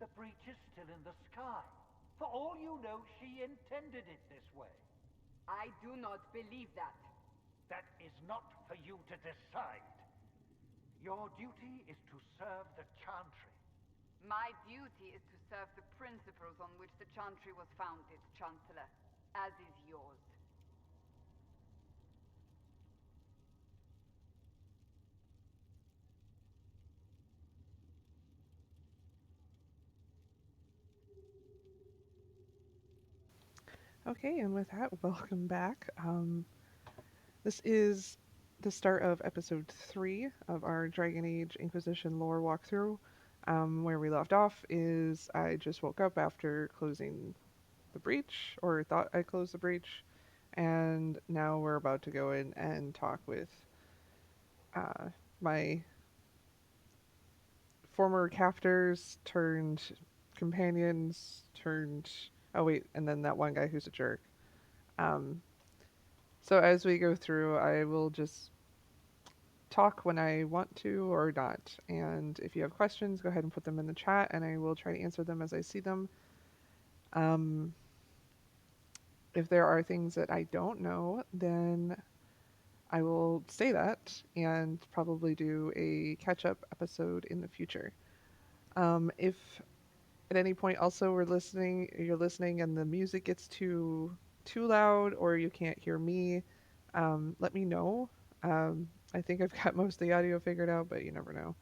The breach is still in the sky. For all you know, she intended it this way. I do not believe that. That is not for you to decide. Your duty is to serve the Chantry. My duty is to serve the principles on which the Chantry was founded, Chancellor, as is yours. Okay, and with that, welcome back. This is the start of episode 3 of our Dragon Age Inquisition lore walkthrough. Where we left off is I just woke up after closing the breach, or thought I closed the breach, and now we're about to go in and talk with my former captors turned companions turned. Oh, wait, and then that one guy who's a jerk. Um, So as we go through, I will just talk when I want to or not. And if you have questions, go ahead and put them in the chat, and I will try to answer them as I see them. Um, if there are things that I don't know, then I will say that and probably do a catch-up episode in the future. If at any point also you're listening, and the music gets too loud or you can't hear me, let me know. I think I've got most of the audio figured out, but you never know.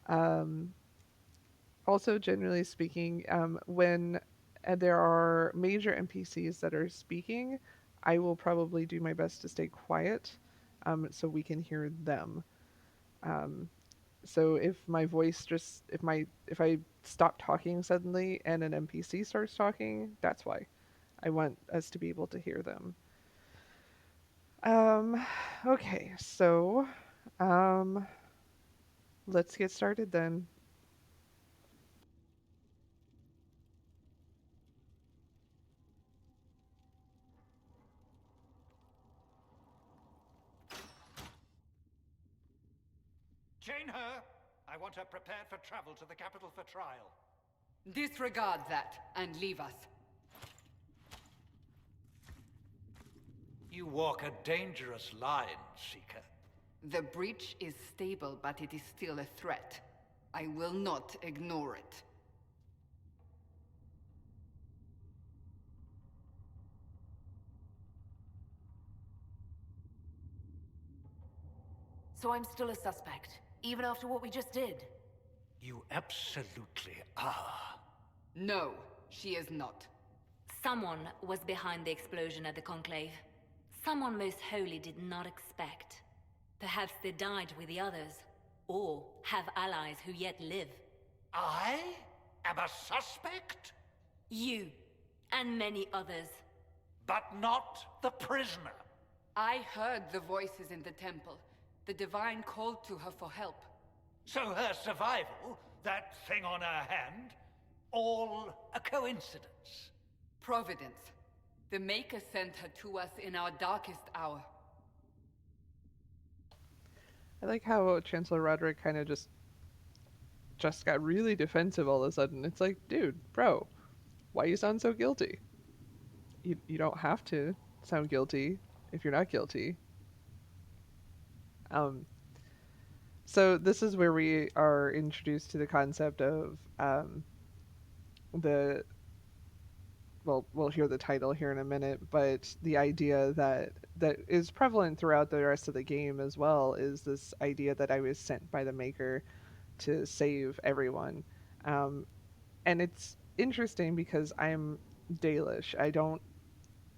Um, Also, generally speaking, when there are major NPCs that are speaking, I will probably do my best to stay quiet, so we can hear them. Um, so if my voice just if I stop talking suddenly and an NPC starts talking, that's why. I want us to be able to hear them. Um, okay, so um, let's get started then. Chain her! I want her prepared for travel to the capital for trial. Disregard that and leave us. You walk a dangerous line, Seeker. The breach is stable, but it is still a threat. I will not ignore it. So I'm still a suspect, even after what we just did? You absolutely are. No, she is not. Someone was behind the explosion at the Conclave. Someone Most Holy did not expect. Perhaps they died with the others, or have allies who yet live. I am a suspect? You, and many others. But not the prisoner. I heard the voices in the temple. The Divine called to her for help. So her survival, that thing on her hand, all a coincidence. Providence. The Maker sent her to us in our darkest hour. I like how Chancellor Roderick kind of just got really defensive all of a sudden. It's like, dude, bro, why you sound so guilty? You don't have to sound guilty if you're not guilty. Um, so this is where we are introduced to the concept of the well, we'll hear the title here in a minute, but the idea that is prevalent throughout the rest of the game as well is this idea that I was sent by the Maker to save everyone. And it's interesting because I'm Dalish. I don't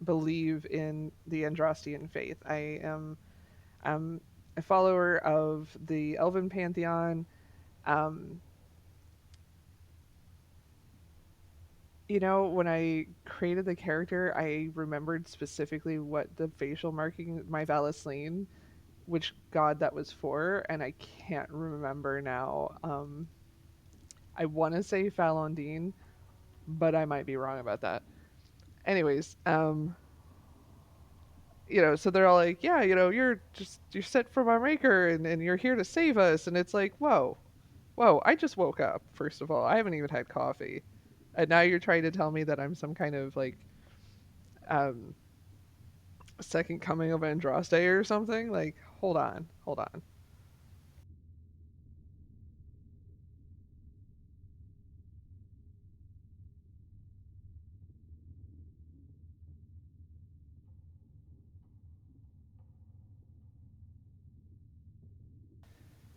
believe in the Andrastian faith. I am a follower of the Elven pantheon. Um, when I created the character, I remembered specifically what the facial marking, my Valisline, which god that was for, and I can't remember now. I want to say Falondine, but I might be wrong about that. Anyways, so they're all like, yeah, you're sent from our maker, and you're here to save us, and it's like, whoa, Whoa, I just woke up, first of all. I haven't even had coffee. And now you're trying to tell me that I'm some kind of like um second coming of Andraste or something? Like, hold on, hold on.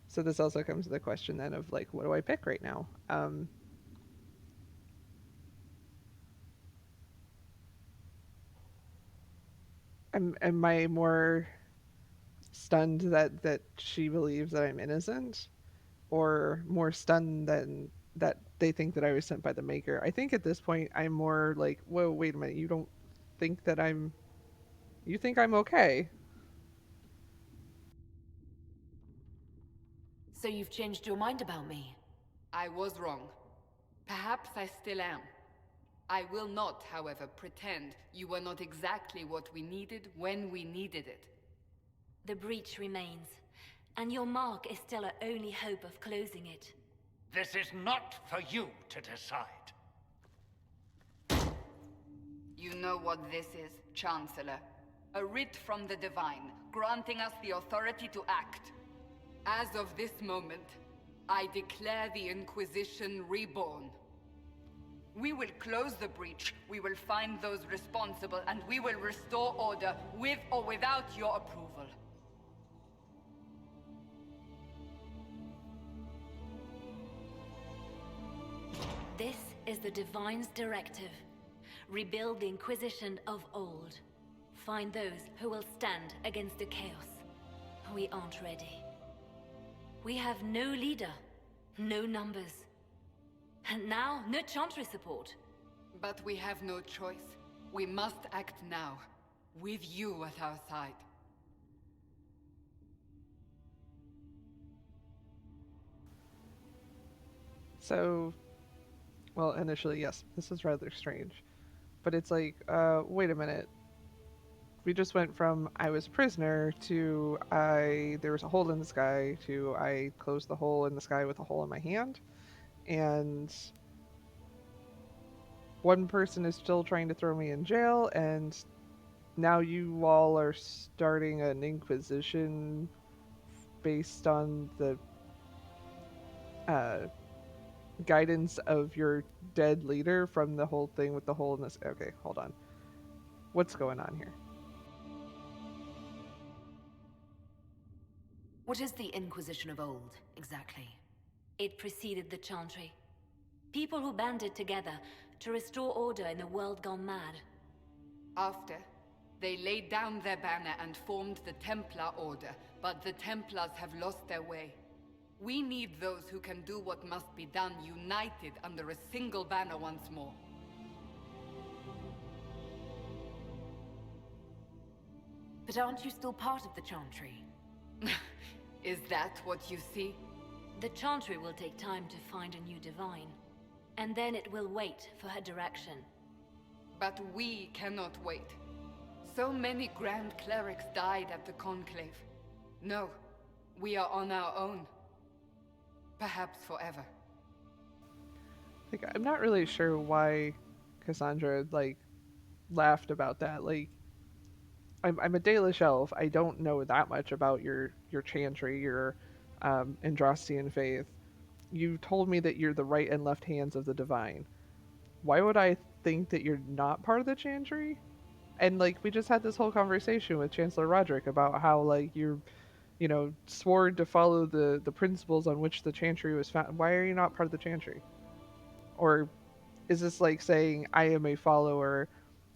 So this also comes to the question then of like, what do I pick right now? Am I more stunned that she believes that I'm innocent, or more stunned than that they think that I was sent by the Maker? I think at this point I'm more like, whoa, wait a minute, you don't think that you think I'm okay? So you've changed your mind about me? I was wrong. Perhaps I still am. I will not, however, pretend you were not exactly what we needed when we needed it. The breach remains, and your mark is still our only hope of closing it. This is not for you to decide. You know what this is, Chancellor. A writ from the Divine, granting us the authority to act. As of this moment, I declare the Inquisition reborn. We will close the breach, we will find those responsible, and we will restore order with or without your approval. This is the Divine's directive. Rebuild the Inquisition of old. Find those who will stand against the chaos. We aren't ready. We have no leader, no numbers. And now, no Chantry support. But we have no choice. We must act now, with you at our side. So, well, initially, yes, this is rather strange. But it's like, wait a minute. We just went from I was a prisoner to there was a hole in the sky to I closed the hole in the sky with a hole in my hand. And one person is still trying to throw me in jail, and now you all are starting an Inquisition based on the uh, guidance of your dead leader from the whole thing with the hole in this. Okay, hold on. What's going on here? What is the Inquisition of old, exactly? It preceded the Chantry. People who banded together to restore order in a world gone mad. After, they laid down their banner and formed the Templar Order, but the Templars have lost their way. We need those who can do what must be done, united under a single banner once more. But aren't you still part of the Chantry? Is that what you see? The Chantry will take time to find a new Divine. And then it will wait for her direction. But we cannot wait. So many Grand Clerics died at the Conclave. No, we are on our own. Perhaps forever. Like, I'm not really sure why Cassandra, like, laughed about that. Like, I'm a Dalish elf. I don't know that much about your Chantry, your Andrastian faith. You told me that you're the right and left hands of the Divine. Why would I think that you're not part of the Chantry? And like, we just had this whole conversation with Chancellor Roderick about how like you're, swore to follow the principles on which the Chantry was found. Why are you not part of the Chantry? Or is this like saying I am a follower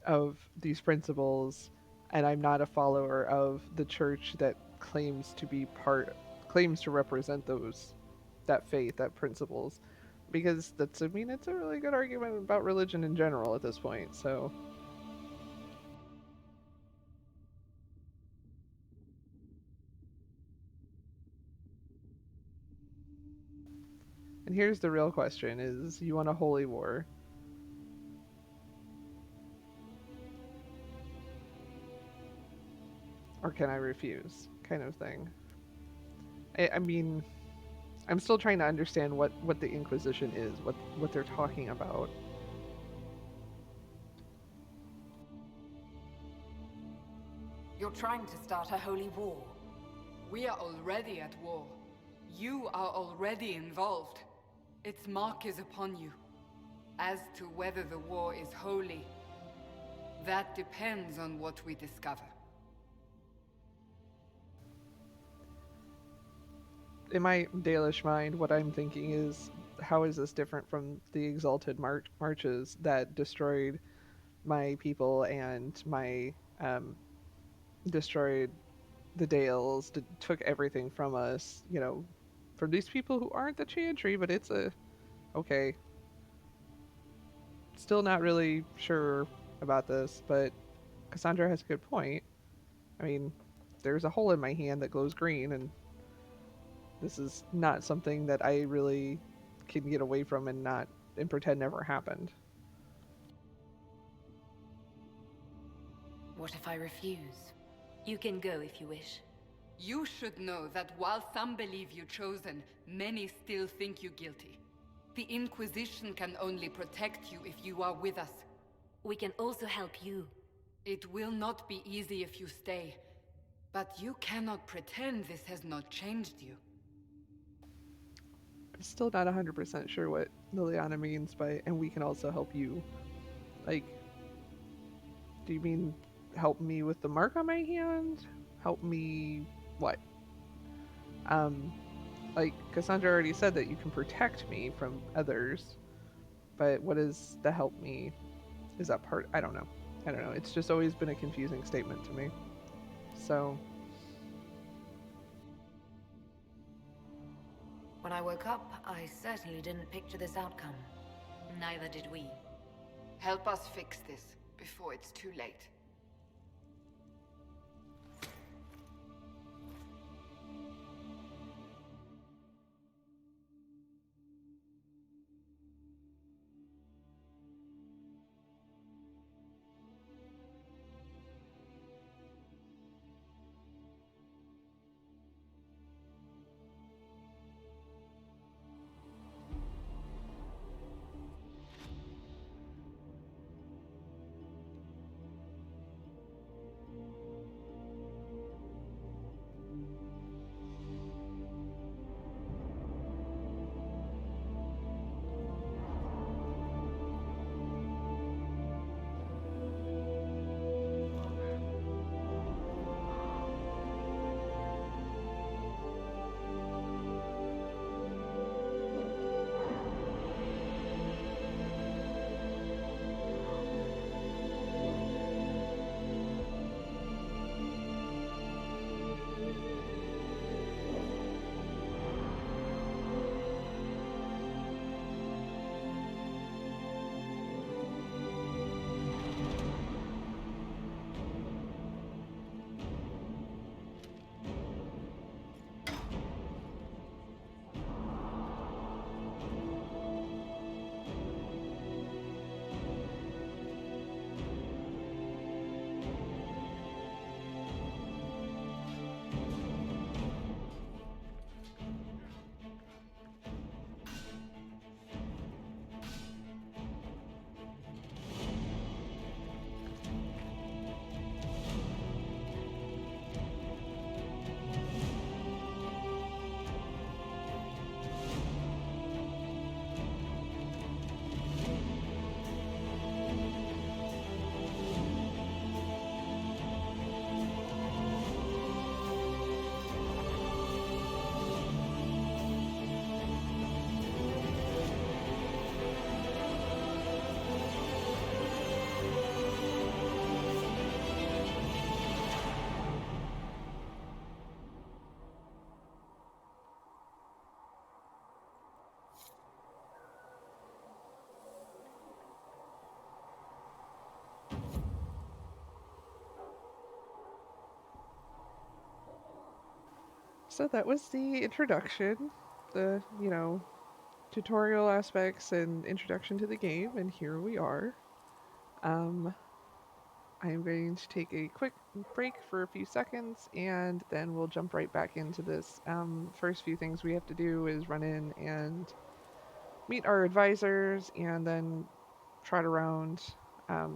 of these principles and I'm not a follower of the church that claims to represent that faith, that principles? Because it's a really good argument about religion in general at this point. So and here's the real question: is you want a holy war? Or can I refuse? Kind of thing. I mean, I'm still trying to understand what the Inquisition is, what they're talking about. You're trying to start a holy war. We are already at war. You are already involved. Its mark is upon you. As to whether the war is holy, that depends on what we discover. In my Dalish mind, what I'm thinking is, how is this different from the Exalted Marches that destroyed my people and my destroyed the Dales, took everything from us, from these people who aren't the Chantry, but it's okay. Still not really sure about this, but Cassandra has a good point. I mean, there's a hole in my hand that glows green, and this is not something that I really can get away from and pretend never happened. What if I refuse? You can go if you wish. You should know that while some believe you chosen, many still think you guilty. The Inquisition can only protect you if you are with us. We can also help you. It will not be easy if you stay, but you cannot pretend this has not changed you. I'm still not 100% sure what Liliana means by, and we can also help you. Like, do you mean help me with the mark on my hand? Help me what? Like Cassandra already said that you can protect me from others, but what is the help me? Is that part? I don't know. It's just always been a confusing statement to me. So When I woke up, I certainly didn't picture this outcome. Neither did we. Help us fix this before it's too late. So that was the introduction, the, tutorial aspects and introduction to the game, and here we are. I'm going to take a quick break for a few seconds, and then we'll jump right back into this. First few things we have to do is run in and meet our advisors, and then trot around,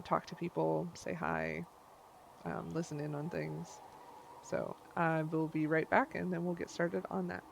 talk to people, say hi, listen in on things. So I will be right back, and then we'll get started on that.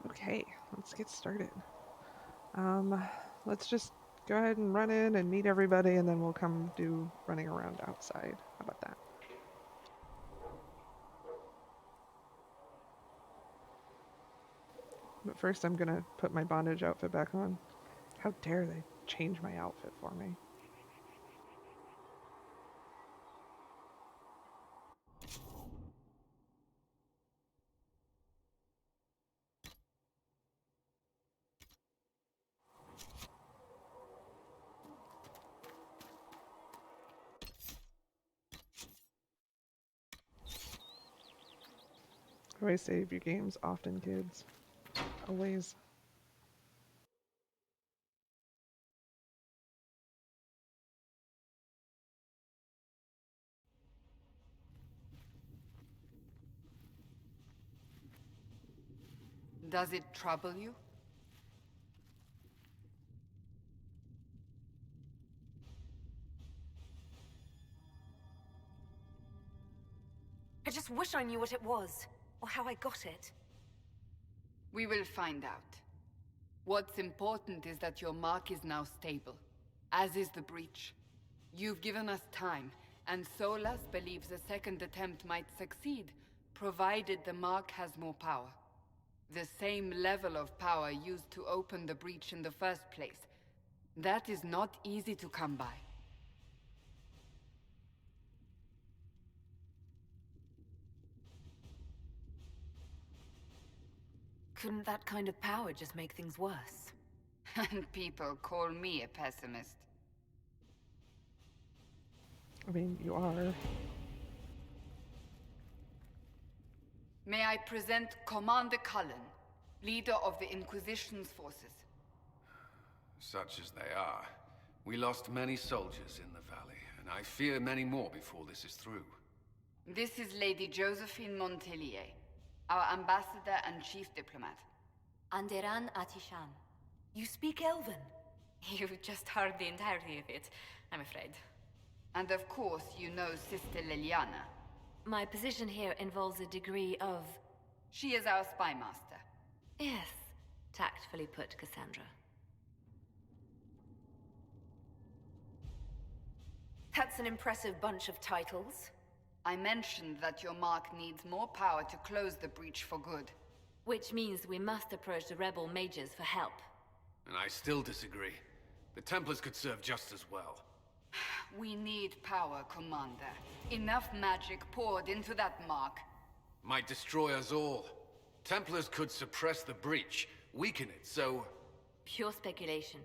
Okay, let's get started. Let's just go ahead and run in and meet everybody, and then we'll come do running around outside. How about that? But first, I'm gonna put my bondage outfit back on. How dare they change my outfit for me? Always save your games often, kids. Always. Does it trouble you? I just wish I knew what it was, or how I got it. We will find out. What's important is that your mark is now stable, as is the breach. You've given us time, and Solas believes a second attempt might succeed, provided the mark has more power. The same level of power used to open the breach in the first place. That is not easy to come by. Couldn't that kind of power just make things worse? And people call me a pessimist. I mean, you are. May I present Commander Cullen, leader of the Inquisition's forces. Such as they are. We lost many soldiers in the valley, and I fear many more before this is through. This is Lady Josephine Montelier, our ambassador and chief diplomat. Anderan Atishan. You speak Elven? You've just heard the entirety of it, I'm afraid. And of course, you know Sister Liliana. My position here involves a degree of... She is our spy master. Yes, tactfully put, Cassandra. That's an impressive bunch of titles. I mentioned that your mark needs more power to close the breach for good. Which means we must approach the rebel mages for help. And I still disagree. The Templars could serve just as well. We need power, Commander. Enough magic poured into that mark. Might destroy us all. Templars could suppress the breach, weaken it, so... Pure speculation.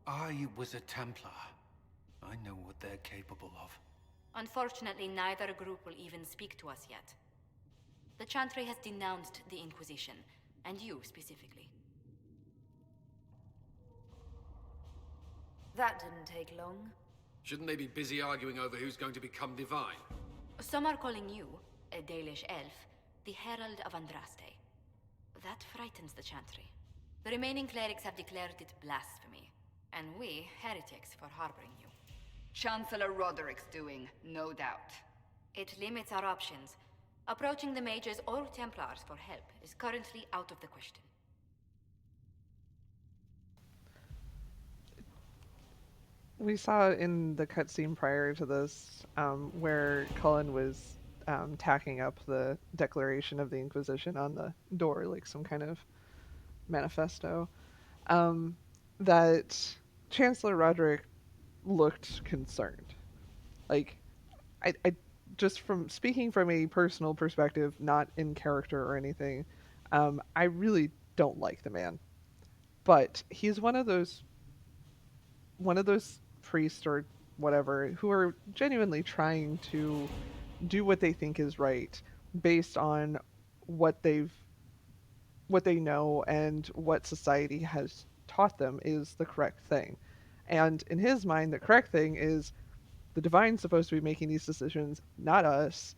I was a Templar. I know what they're capable of. Unfortunately, neither group will even speak to us yet. The Chantry has denounced the Inquisition, and you specifically. That didn't take long. Shouldn't they be busy arguing over who's going to become divine? Some are calling you, a Dalish elf, the Herald of Andraste. That frightens the Chantry. The remaining clerics have declared it blasphemy, and we, heretics, for harboring you. Chancellor Roderick's doing, no doubt. It limits our options. Approaching the mages or Templars for help is currently out of the question. We saw in the cutscene prior to this, where Cullen was tacking up the Declaration of the Inquisition on the door, like some kind of manifesto, that Chancellor Roderick looked concerned. Like, I just from speaking from a personal perspective, not in character or anything, I really don't like the man. But he's one of those priests or whatever who are genuinely trying to do what they think is right based on what they know and what society has taught them is the correct thing. And in his mind, the correct thing is the Divine's supposed to be making these decisions, not us.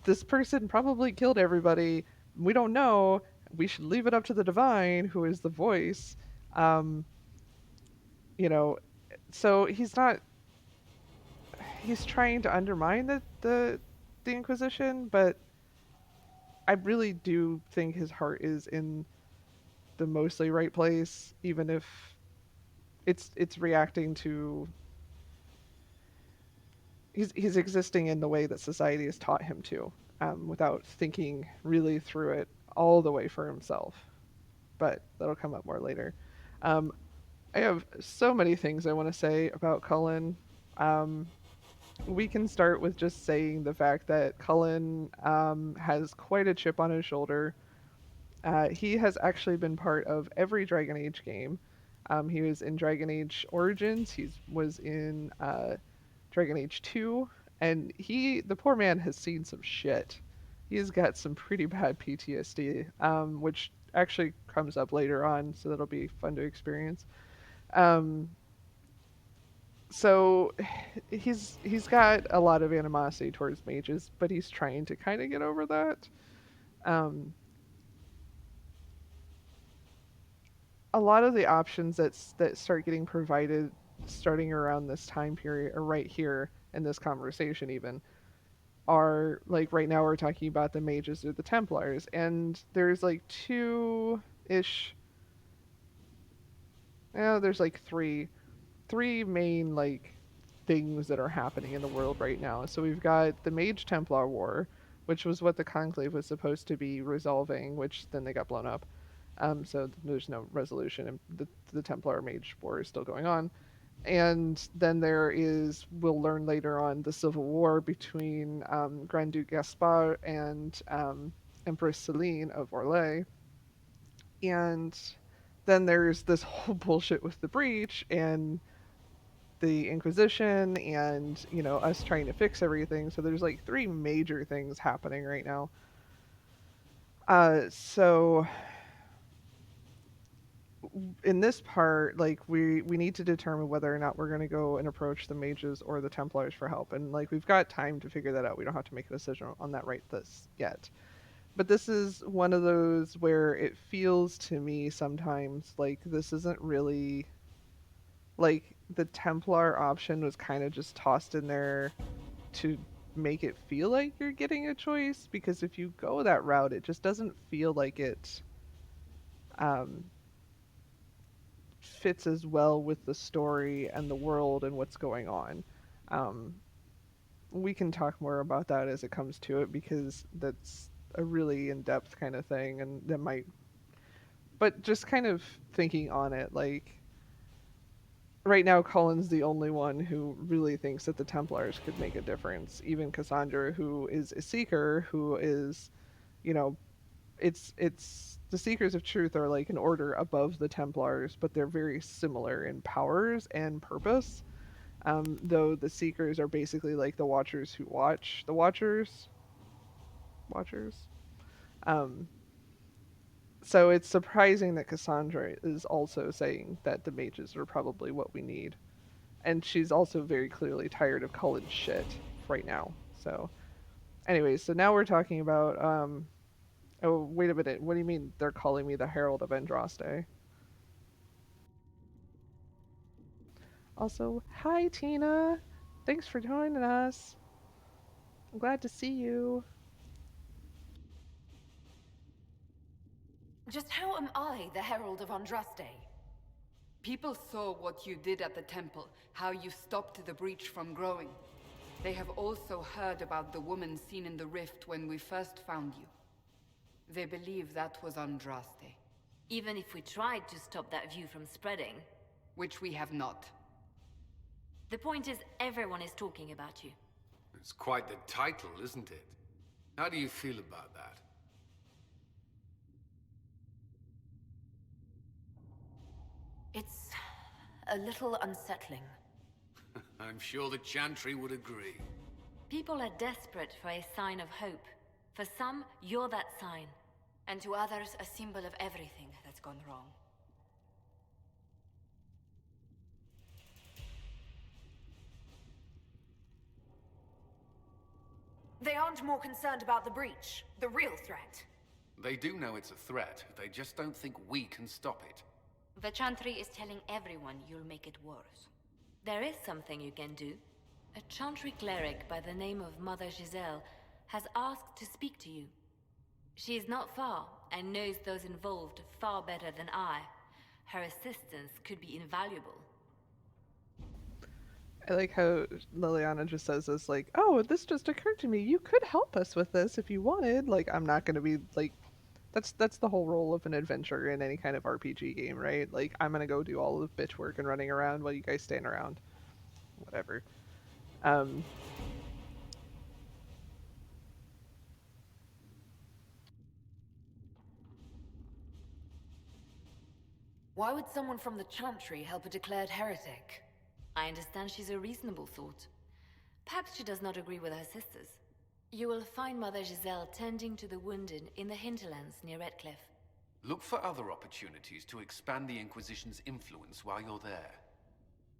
This person probably killed everybody. We don't know. We should leave it up to the Divine, who is the voice. So he's trying to undermine the Inquisition, but I really do think his heart is in the mostly right place, even if it's reacting to he's existing in the way that society has taught him to, without thinking really through it all the way for himself. But that'll come up more later. I have so many things I want to say about Cullen. We can start with just saying the fact that Cullen has quite a chip on his shoulder. He has actually been part of every Dragon Age game. He was in Dragon Age Origins. He was in Dragon Age 2. And the poor man has seen some shit. He's got some pretty bad PTSD, which actually comes up later on, so that'll be fun to experience. So he's got a lot of animosity towards mages, but he's trying to kind of get over that. A lot of the options that start getting provided starting around this time period, or right here in this conversation even, are like right now we're talking about the mages or the Templars, and there's like two-ish. There's like three main like things that are happening in the world right now. So we've got the Mage Templar War, which was what the Conclave was supposed to be resolving, which then they got blown up. So there's no resolution, and the Templar Mage War is still going on. And then we'll learn later on, the civil war between Grand Duke Gaspard and Empress Celine of Orlais. And then there's this whole bullshit with the breach and the Inquisition and, us trying to fix everything. So there's like three major things happening right now. So in this part, like we need to determine whether or not we're going to go and approach the mages or the Templars for help, and like we've got time to figure that out. We don't have to make a decision on that right this yet. But this is one of those where it feels to me sometimes like this isn't really like the Templar option was kind of just tossed in there to make it feel like you're getting a choice, because if you go that route it just doesn't feel like it um fits as well with the story and the world and what's going on. Um, we can talk more about that as it comes to it, because that's a really in-depth kind of thing, and that might. But just kind of thinking on it, like right now, Colin's the only one who really thinks that the Templars could make a difference. Even Cassandra, who is a seeker, who is, you know, it's the Seekers of Truth are like an order above the Templars, but they're very similar in powers and purpose. Though the Seekers are basically like the Watchers who watch the Watchers. Watchers. Um, so it's surprising that Cassandra is also saying that the mages are probably what we need. And she's also very clearly tired of Cullen's shit right now. So, anyways, so now we're talking about oh, wait a minute. What do you mean they're calling me the Herald of Andraste? Also, hi Tina. Thanks for joining us. I'm glad to see you. Just how am I the Herald of Andraste? People saw what you did at the temple, how you stopped the breach from growing. They have also heard about the woman seen in the rift when we first found you. They believe that was Andraste. Even if we tried to stop that view from spreading. Which we have not. The point is, everyone is talking about you. It's quite the title, isn't it? How do you feel about that? It's a little unsettling. I'm sure the Chantry would agree. People are desperate for a sign of hope. For some, you're that sign. And to others, a symbol of everything that's gone wrong. They aren't more concerned about the breach, the real threat. They do know it's a threat, they just don't think we can stop it. The Chantry is telling everyone you'll make it worse. There is something you can do. A Chantry cleric by the name of Mother Giselle has asked to speak to you. She is not far and knows those involved far better than I. Her assistance could be invaluable. I like how Liliana just says this, like, oh, this just occurred to me. You could help us with this if you wanted. Like, I'm not going to be, like, that's the whole role of an adventure in any kind of RPG game, right? Like, I'm going to go do all of the bitch work and running around while you guys stand around. Whatever. Why would someone from the Chantry help a declared heretic? I understand she's a reasonable sort. Perhaps she does not agree with her sisters. You will find Mother Giselle tending to the wounded in the hinterlands near Redcliffe. Look for other opportunities to expand the Inquisition's influence while you're there.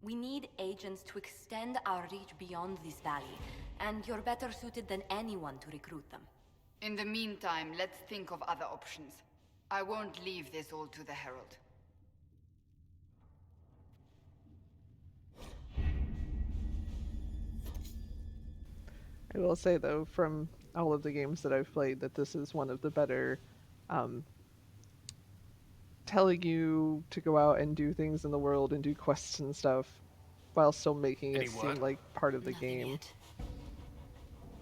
We need agents to extend our reach beyond this valley, and you're better suited than anyone to recruit them. In the meantime, let's think of other options. I won't leave this all to the Herald. I will say, though, from all of the games that I've played, that this is one of the better telling you to go out and do things in the world and do quests and stuff while still making it seem like part of the game.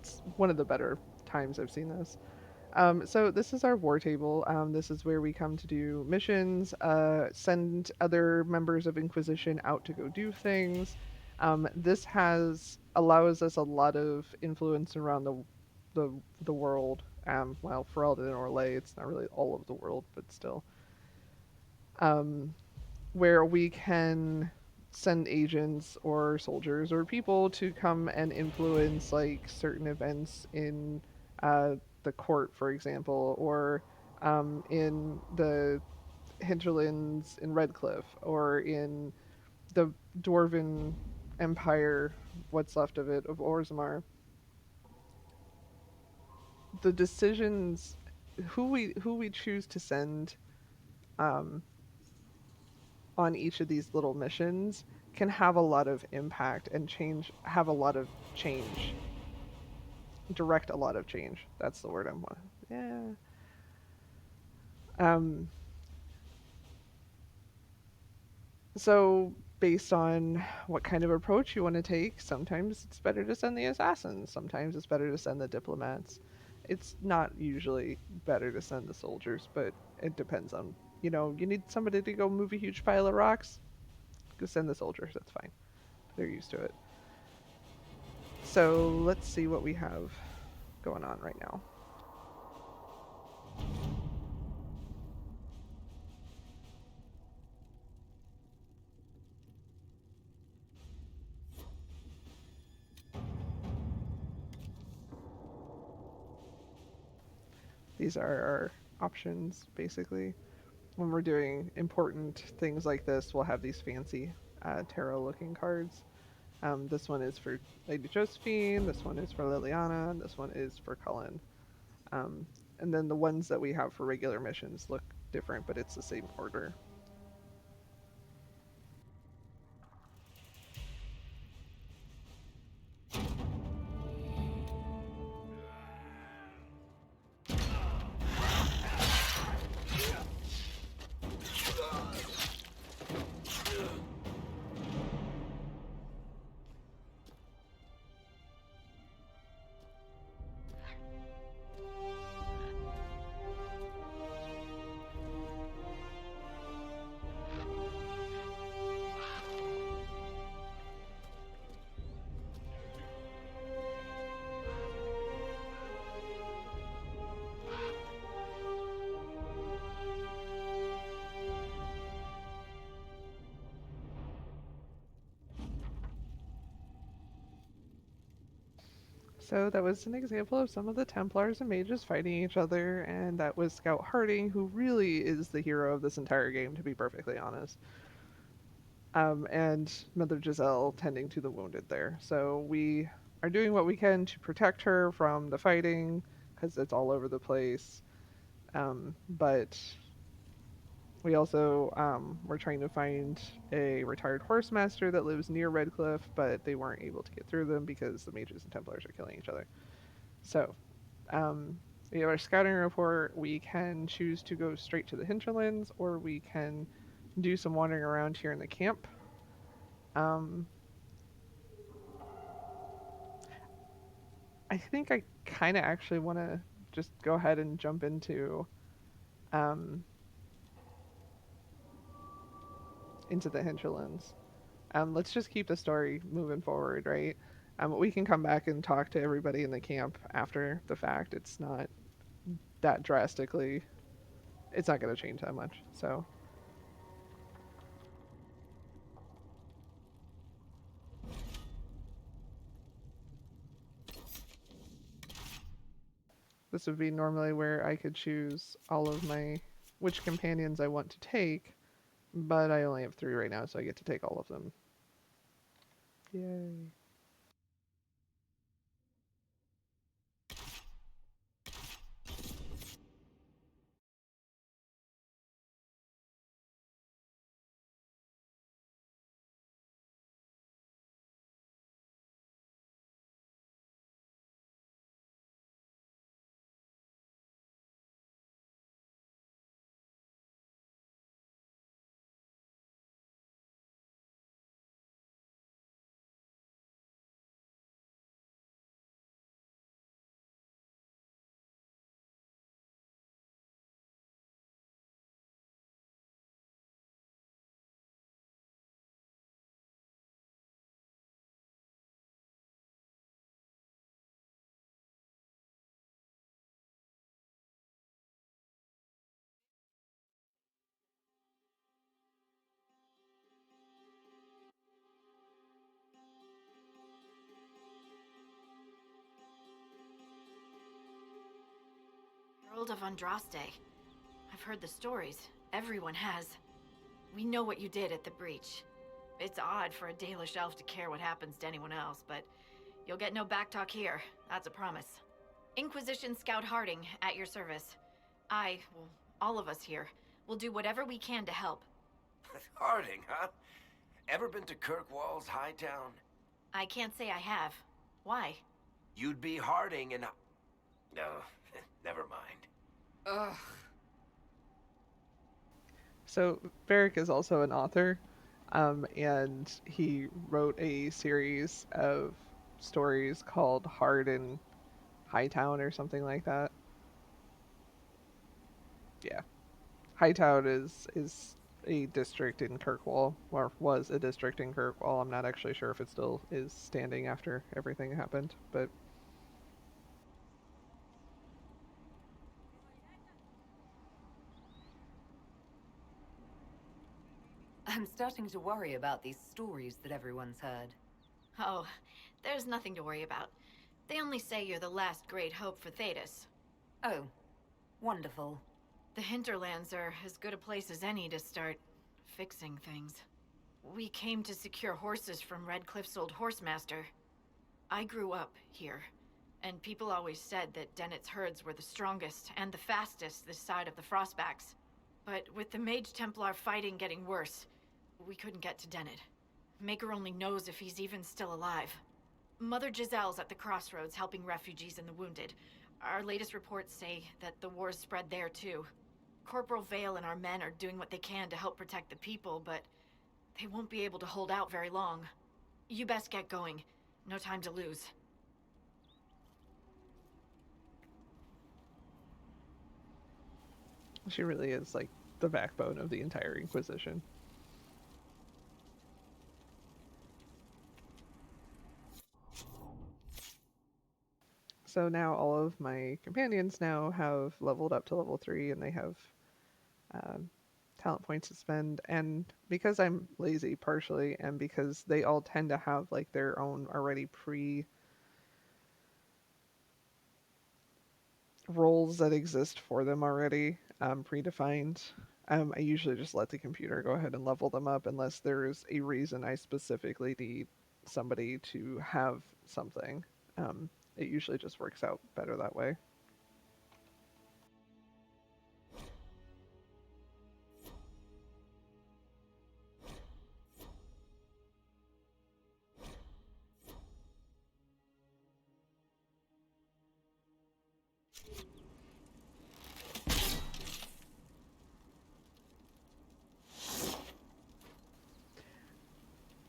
It's one of the better times I've seen this. So this is our war table. This is where we come to do missions, send other members of Inquisition out to go do things. This allows us a lot of influence around the world. Well, Ferelden and Orlais, it's not really all of the world, but still. Where we can send agents or soldiers or people to come and influence like certain events in the court, for example, or in the hinterlands in Redcliffe, or in the Dwarven Empire, what's left of it, of Orzammar. The decisions, who we choose to send um, on each of these little missions can have a lot of impact and have a lot of change, direct a lot of change. That's the word I'm wanting. Yeah. So based on what kind of approach you want to take, sometimes it's better to send the assassins, sometimes it's better to send the diplomats. It's not usually better to send the soldiers, but it depends on, you need somebody to go move a huge pile of rocks, go send the soldiers, that's fine. They're used to it. So let's see what we have going on right now. These are our options, basically. When we're doing important things like this, we'll have these fancy tarot-looking cards. This one is for Lady Josephine, this one is for Liliana, and this one is for Cullen. And then the ones that we have for regular missions look different, but it's the same order. So that was an example of some of the Templars and mages fighting each other, and that was Scout Harding, who really is the hero of this entire game, to be perfectly honest. And Mother Giselle tending to the wounded there. So we are doing what we can to protect her from the fighting, because it's all over the place. But we also were trying to find a retired horse master that lives near Redcliffe, but they weren't able to get through them because the mages and Templars are killing each other. So we have our scouting report. We can choose to go straight to the hinterlands, or we can do some wandering around here in the camp. I think I kind of actually want to just go ahead and jump into the hinterlands. Let's just keep the story moving forward, right? We can come back and talk to everybody in the camp after the fact. It's not that drastically. It's not going to change that much. So. This would be normally where I could choose all of which companions I want to take, but I only have 3 right now, so I get to take all of them. Yay. Herald of Andraste. heard the stories. Everyone has. We know what you did at the breach. It's odd for a Dalish elf to care what happens to anyone else, but you'll get no backtalk here. That's a promise. Inquisition Scout Harding, at your service. Well, all of us here, will do whatever we can to help. Harding, huh? Ever been to Kirkwall's Hightown? I can't say I have. Why? You'd be Harding and... No, never mind. Ugh. So Varric is also an author, and he wrote a series of stories called Hard in Hightown or something like that. Yeah. Hightown is a district in Kirkwall, or was a district in Kirkwall. I'm not actually sure if it still is standing after everything happened, but... I'm starting to worry about these stories that everyone's heard. Oh, there's nothing to worry about. They only say you're the last great hope for Thedas. Oh, wonderful. The hinterlands are as good a place as any to start fixing things. We came to secure horses from Redcliffe's old horsemaster. I grew up here, and people always said that Dennett's herds were the strongest and the fastest this side of the Frostbacks. But with the Mage Templar fighting getting worse, we couldn't get to Dennett. Maker only knows if he's even still alive. Mother Giselle's at the crossroads helping refugees and the wounded. Our latest reports say that the war's spread there too. Corporal Vale and our men are doing what they can to help protect the people, but they won't be able to hold out very long. You best get going. No time to lose. She really is like the backbone of the entire Inquisition. So now all of my companions now have leveled up to level 3, and they have talent points to spend. And because I'm lazy partially, and because they all tend to have like their own already roles that exist for them already, predefined, I usually just let the computer go ahead and level them up unless there's a reason I specifically need somebody to have something. It usually just works out better that way.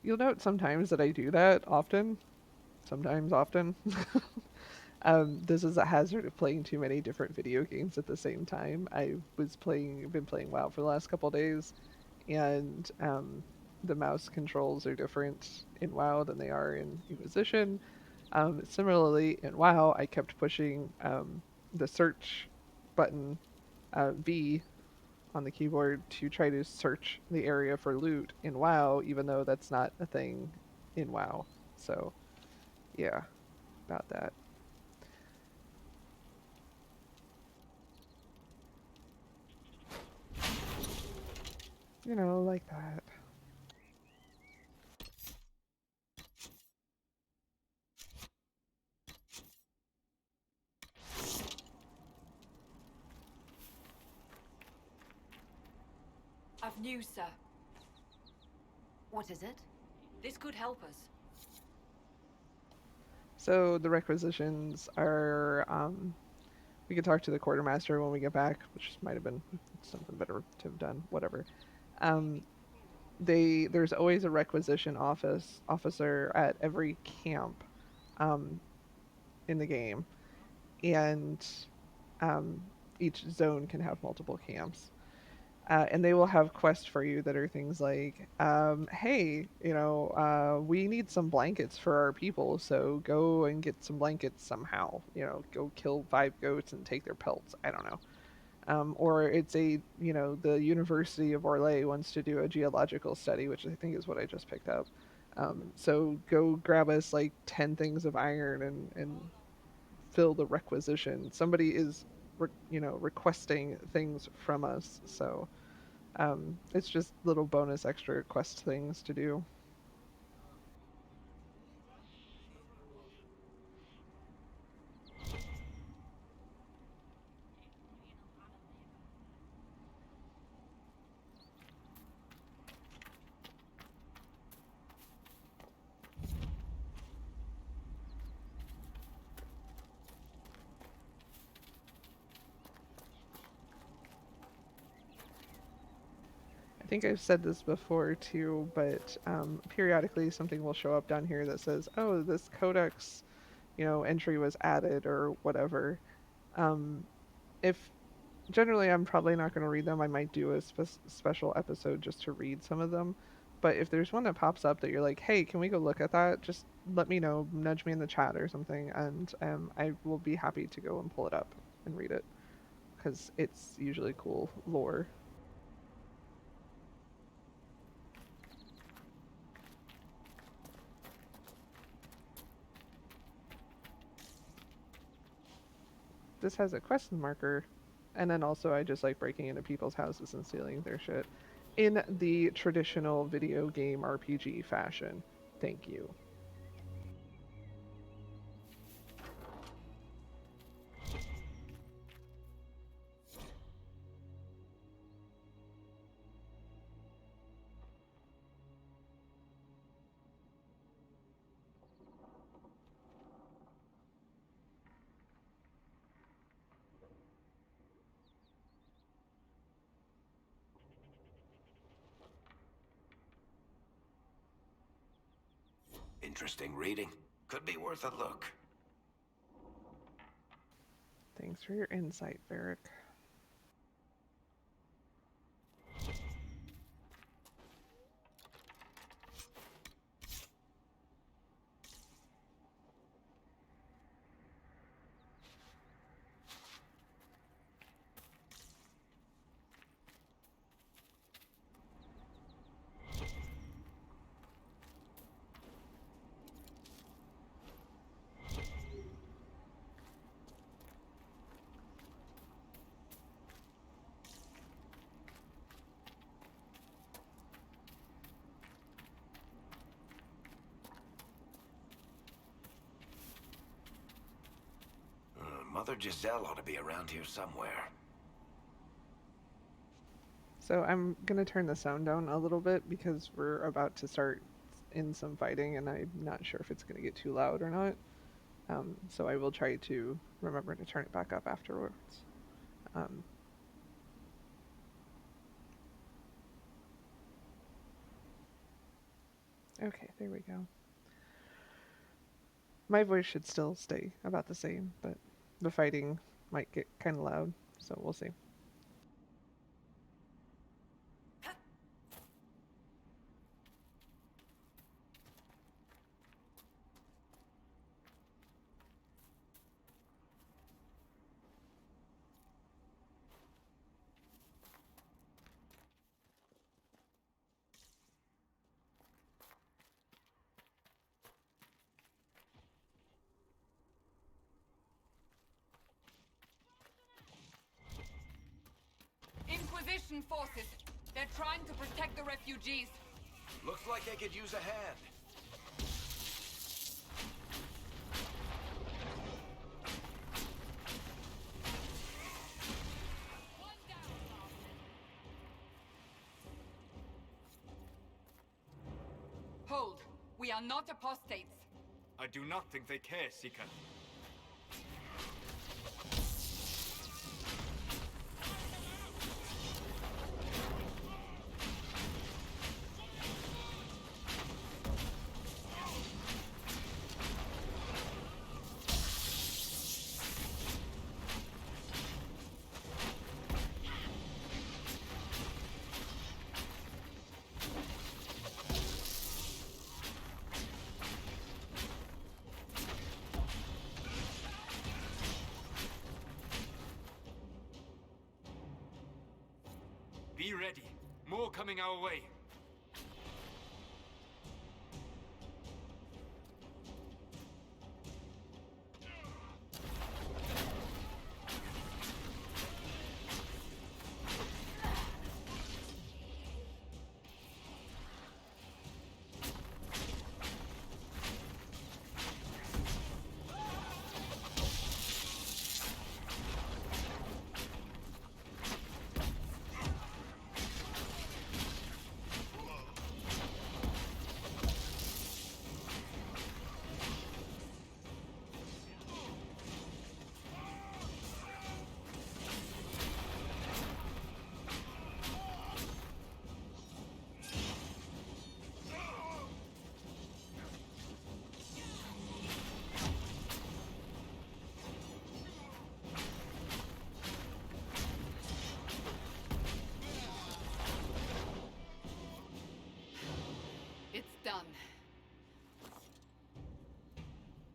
You'll note sometimes that I do that often. Sometimes often. This is a hazard of playing too many different video games at the same time. Been playing WoW for the last couple days, and the mouse controls are different in WoW than they are in Inquisition. Similarly, in WoW, I kept pushing the search button, V, on the keyboard to try to search the area for loot in WoW, even though that's not a thing in WoW. So, yeah, about that. You know, like that. I've news, sir. What is it? This could help us. So the requisitions are, we could talk to the quartermaster when we get back, which might have been something better to have done, whatever. There's always a requisition officer at every camp in the game, and each zone can have multiple camps. And they will have quests for you that are things like, hey, we need some blankets for our people, so go and get some blankets somehow. Go kill 5 goats and take their pelts. I don't know. Or it's the University of Orlais wants to do a geological study, which I think is what I just picked up. So go grab us like 10 things of iron and fill the requisition. Somebody is requesting things from us. So it's just little bonus extra quest things to do. I think I've said this before too, but periodically something will show up down here that says, "Oh, this codex, entry was added," or whatever. If generally I'm probably not going to read them, I might do a special episode just to read some of them. But if there's one that pops up that you're like, "Hey, can we go look at that?" Just let me know, nudge me in the chat or something, and I will be happy to go and pull it up and read it because it's usually cool lore. This has a question marker, and then also I just like breaking into people's houses and stealing their shit in the traditional video game RPG fashion. Thank you. Interesting reading. Could be worth a look. Thanks for your insight, Varric. Mother Giselle ought to be around here somewhere. So I'm going to turn the sound down a little bit because we're about to start in some fighting and I'm not sure if it's going to get too loud or not. So I will try to remember to turn it back up afterwards. Okay, there we go. My voice should still stay about the same, but the fighting might get kind of loud, so we'll see. Inquisition forces. They're trying to protect the refugees. Looks like they could use a hand. Hold. We are not apostates. I do not think they care, Seeker. Be ready. More coming our way.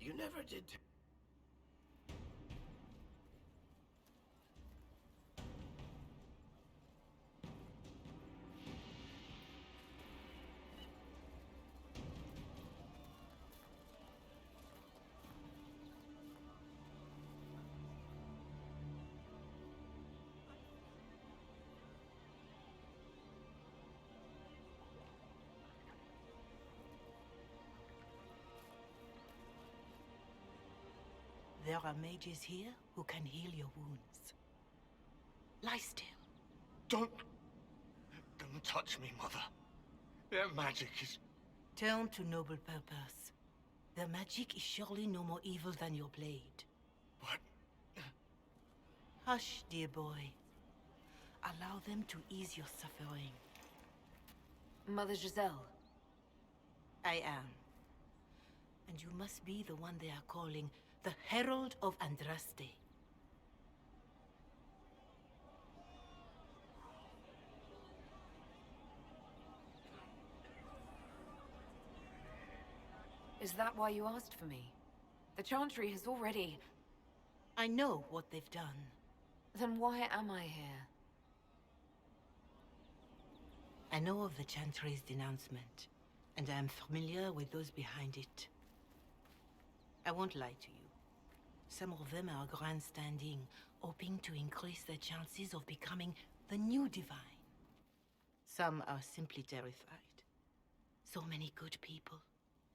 You never did. There are mages here who can heal your wounds. Lie still. Don't touch me, Mother. Their magic is... Turn to noble purpose. Their magic is surely no more evil than your blade. What? Hush, dear boy. Allow them to ease your suffering. Mother Giselle. I am. And you must be the one they are calling the Herald of Andraste. Is that why you asked for me? The Chantry has already... I know what they've done. Then why am I here? I know of the Chantry's denouncement, and I am familiar with those behind it. I won't lie to you. Some of them are grandstanding, hoping to increase their chances of becoming the new divine. Some are simply terrified. So many good people,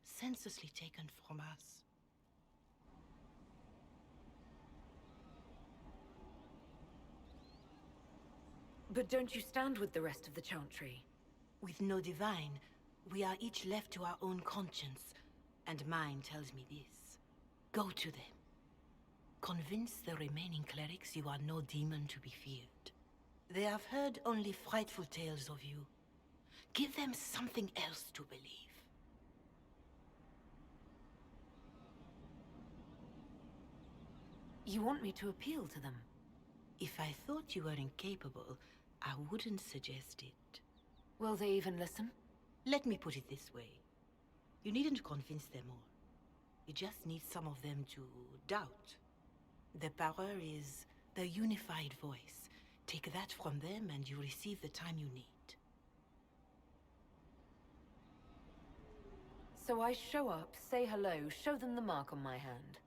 senselessly taken from us. But don't you stand with the rest of the Chantry? With no divine, we are each left to our own conscience, and mine tells me this. Go to them. Convince the remaining clerics you are no demon to be feared. They have heard only frightful tales of you. Give them something else to believe. You want me to appeal to them? If I thought you were incapable, I wouldn't suggest it. Will they even listen? Let me put it this way. You needn't convince them all. You just need some of them to doubt. The power is the unified voice. Take that from them and you receive the time you need. So I show up, say hello, show them the mark on my hand.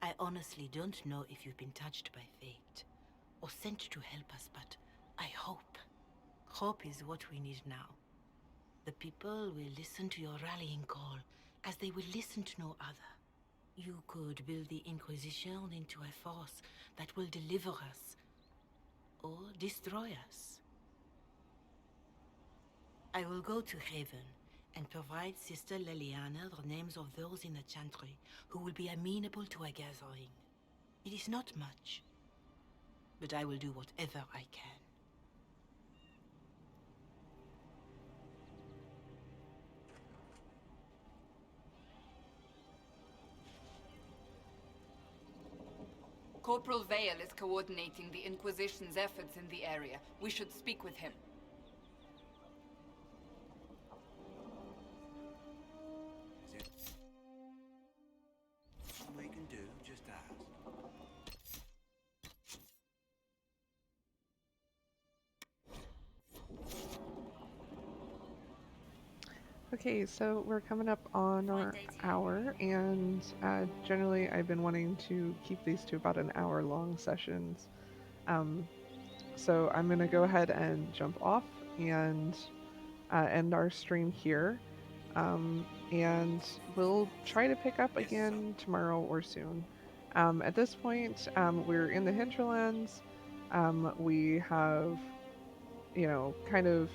I honestly don't know if you've been touched by fate, or sent to help us, but I hope. Hope is what we need now. The people will listen to your rallying call, as they will listen to no other. You could build the Inquisition into a force that will deliver us, or destroy us. I will go to Haven, and provide Sister Leliana the names of those in the Chantry who will be amenable to a gathering. It is not much, but I will do whatever I can. Corporal Vale is coordinating the Inquisition's efforts in the area. We should speak with him. We can do, just ask. Okay, so we're coming up on our hour, and generally I've been wanting to keep these to about an hour-long sessions. So I'm going to go ahead and jump off and end our stream here. And we'll try to pick up again tomorrow or soon. At this point, we're in the hinterlands. We have, kind of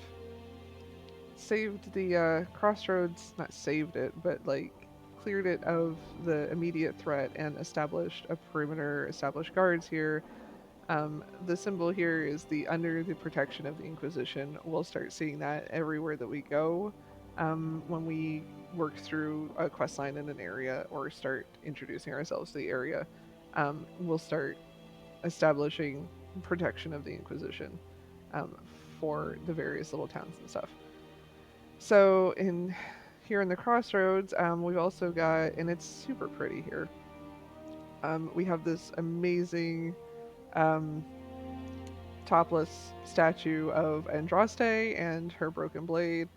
saved the crossroads, not saved it, but like cleared it of the immediate threat and established a perimeter, established guards here. The symbol here is the under the protection of the Inquisition. We'll start seeing that everywhere that we go. When we work through a quest line in an area or start introducing ourselves to the area, we'll start establishing protection of the Inquisition for the various little towns and stuff. So in here in the crossroads, we've also got, and it's super pretty here. We have this amazing topless statue of Andraste and her broken blade.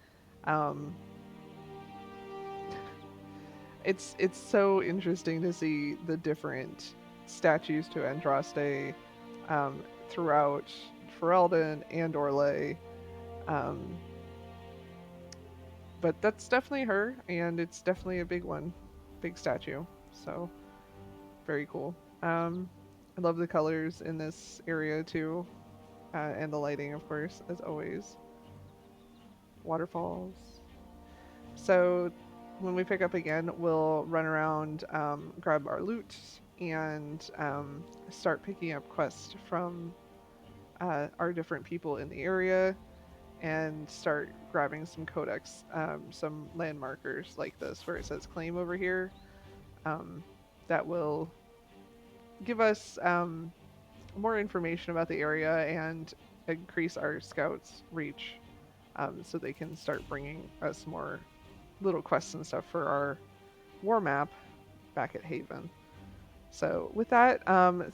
It's so interesting to see the different statues to Andraste throughout Ferelden and Orlais. But that's definitely her, and it's definitely a big one, big statue. So very cool. I love the colors in this area too, and the lighting, of course, as always. Waterfalls. So when we pick up again, we'll run around, grab our loot, and start picking up quests from our different people in the area, and start grabbing some codex, some landmarkers like this where it says claim over here. That will give us more information about the area and increase our scouts' reach, so they can start bringing us more little quests and stuff for our war map back at Haven. So with that,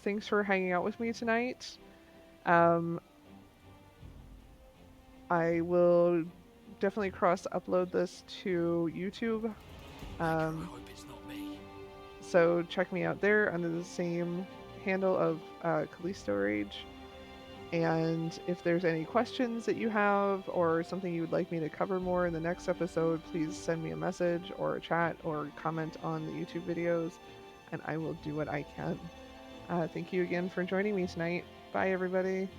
thanks for hanging out with me tonight. I will definitely cross-upload this to YouTube. I hope it's not me. So check me out there under the same handle of Callisto Rage. And if there's any questions that you have or something you would like me to cover more in the next episode, please send me a message or a chat or comment on the YouTube videos, and I will do what I can. Thank you again for joining me tonight. Bye, everybody.